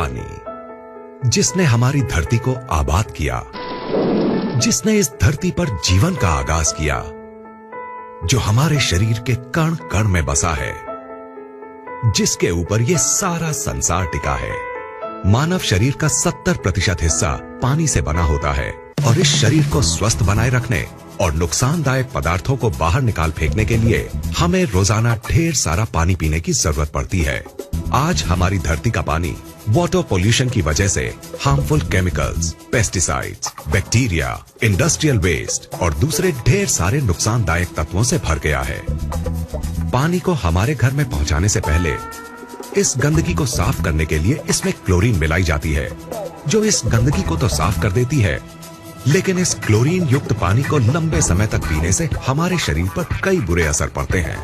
पानी, जिसने हमारी धरती को आबाद किया, जिसने इस धरती पर जीवन का आगाज किया, जो हमारे शरीर के कण कण में बसा है, जिसके ऊपर ये सारा संसार टिका है। मानव शरीर का 70% हिस्सा पानी से बना होता है और इस शरीर को स्वस्थ बनाए रखने और नुकसानदायक पदार्थों को बाहर निकाल फेंकने के लिए हमें रोजाना ढेर सारा पानी पीने की जरूरत पड़ती है। आज हमारी धरती का पानी वाटर पोल्यूशन की वजह से harmful chemicals, pesticides, bacteria, industrial waste और दूसरे ढेर सारे नुकसानदायक तत्वों से भर गया है। पानी को हमारे घर में पहुंचाने से पहले इस गंदगी को साफ करने के लिए इसमें क्लोरीन मिलाई जाती है, जो इस गंदगी को तो साफ कर देती है, लेकिन इस क्लोरीन युक्त पानी को लंबे समय तक पीने से हमारे शरीर पर कई बुरे असर पड़ते हैं।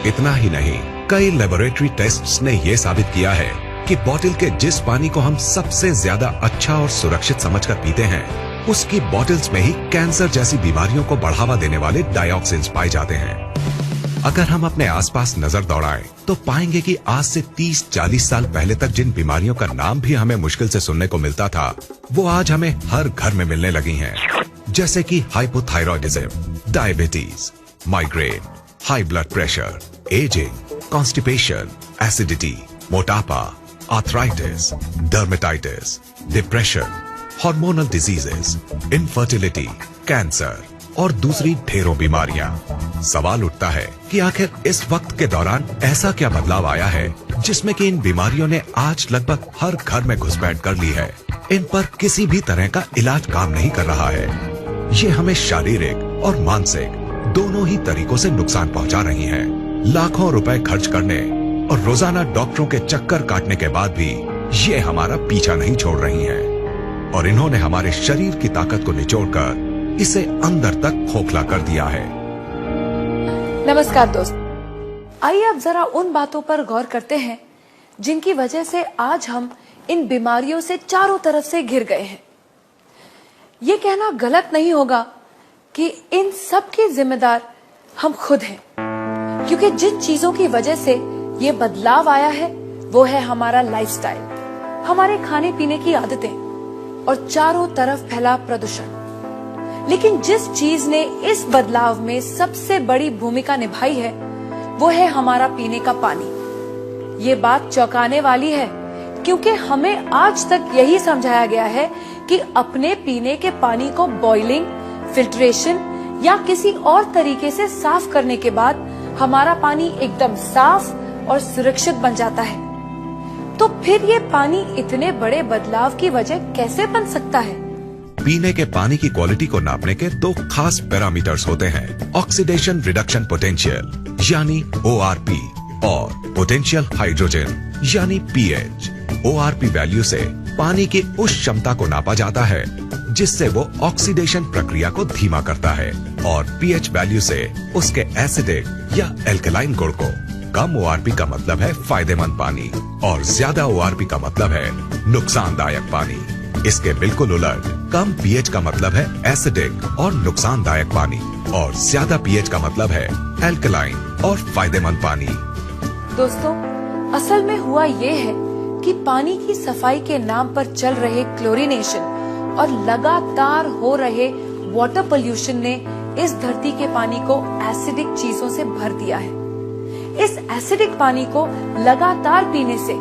इतना ही नहीं, कई लेबोरेटरी टेस्ट्स ने यह साबित किया है कि बोतल के जिस पानी को हम सबसे ज्यादा अच्छा और सुरक्षित समझकर पीते हैं, उसकी बोतल्स में ही कैंसर जैसी बीमारियों को बढ़ावा देने वाले डाइऑक्सिन्स पाए जाते हैं। अगर हम अपने आसपास नजर दौड़ाएं तो पाएंगे कि आज से 30-40 साल पहले तक जिन बीमारियों का नाम भी हमें मुश्किल से सुनने को मिलता था, वो आज हमें हर घर में मिलने लगी हैं। जैसे कि hypothyroidism, diabetes, migraine, high blood pressure, ageing, constipation, acidity, मोटापा, arthritis, dermatitis, depression, hormonal diseases, infertility, cancer और दूसरी ढेरों बीमारियां। सवाल उठता है कि आखिर इस वक्त के दौरान ऐसा क्या बदलाव आया है जिसमें कि इन बीमारियों ने आज लगभग हर घर में घुसपैठ कर ली है। इन पर किसी भी तरह का इलाज काम नहीं कर रहा है। ये हमें शारीरिक और मानसिक दोनों ही तरीकों से नुकसान पहुंचा रही हैं। लाखों रुपए खर्च करने और रोजाना डॉक्टरों के चक्कर काटने के बाद भी ये हमारा पीछा नहीं छोड़ रही हैं और इन्होंने हमारे शरीर की ताकत को निचोड़कर इसे अंदर तक खोखला कर दिया है। नमस्कार दोस्त, आइए अब जरा उन बातों पर गौर करते हैं जिनकी वजह से आज हम इन बीमारियों से चारों तरफ से घिर गए हैं। ये कहना गलत नहीं होगा कि इन सब की जिम्मेदार हम खुद हैं, क्योंकि जिन चीजों की वजह से ये बदलाव आया है वो है हमारा लाइफस्टाइल, हमारे खाने पीने की आदतें और चारों तरफ फैला प्रदूषण। लेकिन जिस चीज ने इस बदलाव में सबसे बड़ी भूमिका निभाई है वो है हमारा पीने का पानी। ये बात चौंकाने वाली है, क्योंकि हमें आज तक यही समझाया गया है कि अपने पीने के पानी को बॉइलिंग, फिल्ट्रेशन या किसी और तरीके से साफ करने के बाद हमारा पानी एकदम साफ और सुरक्षित बन जाता है। तो फिर ये पानी इतने बड़े बदलाव की वजह कैसे बन सकता है? पीने के पानी की क्वालिटी को नापने के दो खास पैरामीटर्स होते हैं, ऑक्सीडेशन रिडक्शन पोटेंशियल यानी ORP और पोटेंशियल हाइड्रोजन यानी pH। ORP वैल्यू से पानी की उस क्षमता को नापा जाता है जिससे वो ऑक्सीडेशन प्रक्रिया को धीमा करता है और pH वैल्यू से उसके एसिडिक या एल्कलाइन गुण को। कम ORP का मतलब है फायदेमंद पानी और ज्यादा ORP का मतलब है नुकसानदायक पानी। इसके बिल्कुल उलट, कम pH का मतलब है एसिडिक और नुकसानदायक पानी और ज्यादा pH का मतलब है एल्कलाइन और फायदेमंद पानी। दोस्तों, असल में हुआ ये है कि पानी की सफाई के नाम पर चल रहे क्लोरीनेशन और लगातार हो रहे वाटर पोल्यूशन ने इस धरती के पानी को एसिडिक चीजों से भर दिया है। इस एसिडिक पानी को लगातार पीने से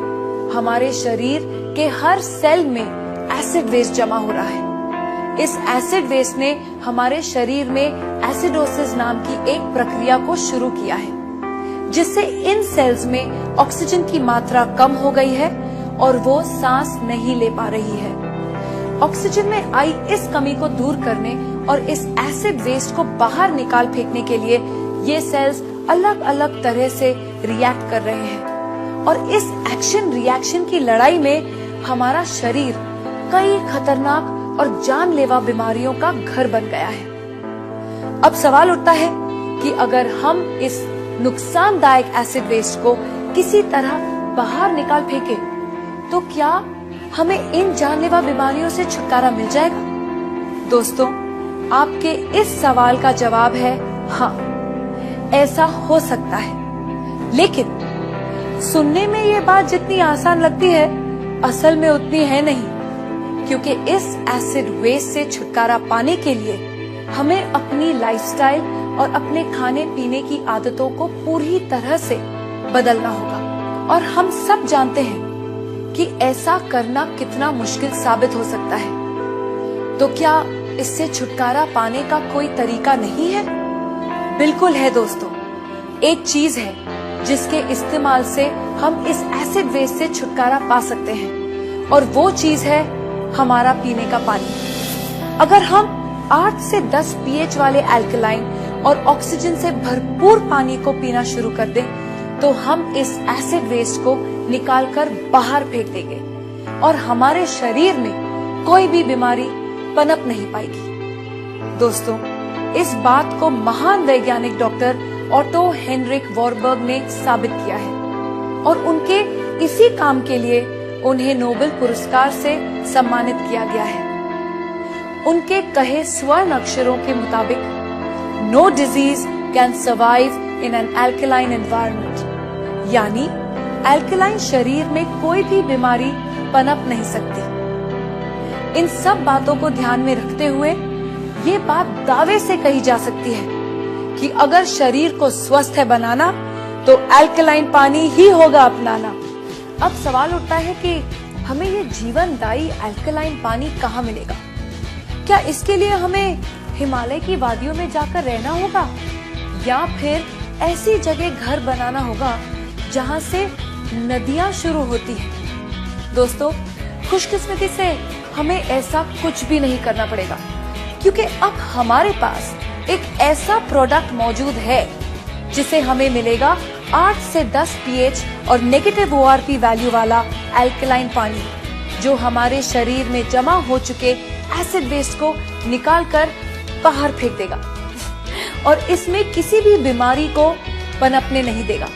हमारे शरीर के हर सेल में एसिड वेस्ट जमा हो रहा है। इस एसिड वेस्ट ने हमारे शरीर में एसिडोसिस नाम की एक प्रक्रिया को शुरू किया है, जिससे इन सेल्स में ऑक्सीजन की मात्रा कम हो गई है और वो सांस नहीं ले पा रही है। ऑक्सीजन में आई इस कमी को दूर करने और इस एसिड वेस्ट को बाहर निकाल फेंकने के लिए ये सेल्स अलग अलग तरह से रिएक्ट कर रहे हैं और इस एक्शन रिएक्शन की लड़ाई में हमारा शरीर कई खतरनाक और जानलेवा बीमारियों का घर बन गया है। अब सवाल उठता है कि अगर हम इस नुकसानदायक एसिड वेस्ट को किसी तरह बाहर निकाल फेंके तो क्या हमें इन जानलेवा बीमारियों से छुटकारा मिल जाएगा? दोस्तों, आपके इस सवाल का जवाब है हाँ, ऐसा हो सकता है। लेकिन सुनने में ये बात जितनी आसान लगती है असल में उतनी है नहीं, क्योंकि इस एसिड वेस्ट से छुटकारा पाने के लिए हमें अपनी लाइफस्टाइल और अपने खाने पीने की आदतों को पूरी तरह से बदलना होगा। और हम सब जानते हैं कि ऐसा करना कितना मुश्किल साबित हो सकता है। तो क्या इससे छुटकारा पाने का कोई तरीका नहीं है? बिल्कुल है दोस्तों। एक चीज है जिसके इस्तेमाल से हम इस एसिड वेस्ट से छुटकारा पा सकते हैं, और वो चीज है हमारा पीने का पानी। अगर हम 8 से 10 पीएच वाले अल्कलाइन और ऑक्सीजन से भरपूर पानी को पीना शुरू कर दें, तो हम इस एसिड वेस्ट को निकालकर बाहर फेंक देंगे और हमारे शरीर में कोई भी बीमारी पनप नहीं पाएगी। दोस्तों, इस बात को महान वैज्ञानिक डॉक्टर ऑटो हेनरिक वॉरबर्ग ने साबित किया है, और उनके इसी काम के लिए उन्हें नोबेल पुरस्कार से सम्मानित किया गया है। उनके कहे स्वर्ण अक्षरों के मुताबिक, no disease can survive in an alkaline environment, यानी अल्कलाइन शरीर में कोई भी बीमारी पनप नहीं सकती। इन सब बातों को ध्यान में रखते हुए ये बात दावे से कही जा सकती है कि अगर शरीर को स्वस्थ है बनाना, तो अल्कलाइन पानी ही होगा अपनाना। अब सवाल उठता है कि हमें ये जीवनदायी अल्कलाइन पानी कहाँ मिलेगा? क्या इसके लिए हमें हिमालय की वादियों में जाकर रहना होगा, या फिर ऐसी जगह घर बनाना होगा जहाँ से नदियाँ शुरू होती हैं? दोस्तों, खुशकिस्मती से हमें ऐसा कुछ भी नहीं करना पड़ेगा, क्योंकि अब हमारे पास एक ऐसा प्रोडक्ट मौजूद है जिसे हमें मिलेगा 8 से 10 पीएच और नेगेटिव ओआरपी वैल्यू वाला अल्कलाइन पानी, जो हमारे शरीर में जमा हो चुके एसिड वेस्ट को निकालकर बाहर फेंक देगा और इसमें किसी भी बीमारी को पनपने नहीं देगा।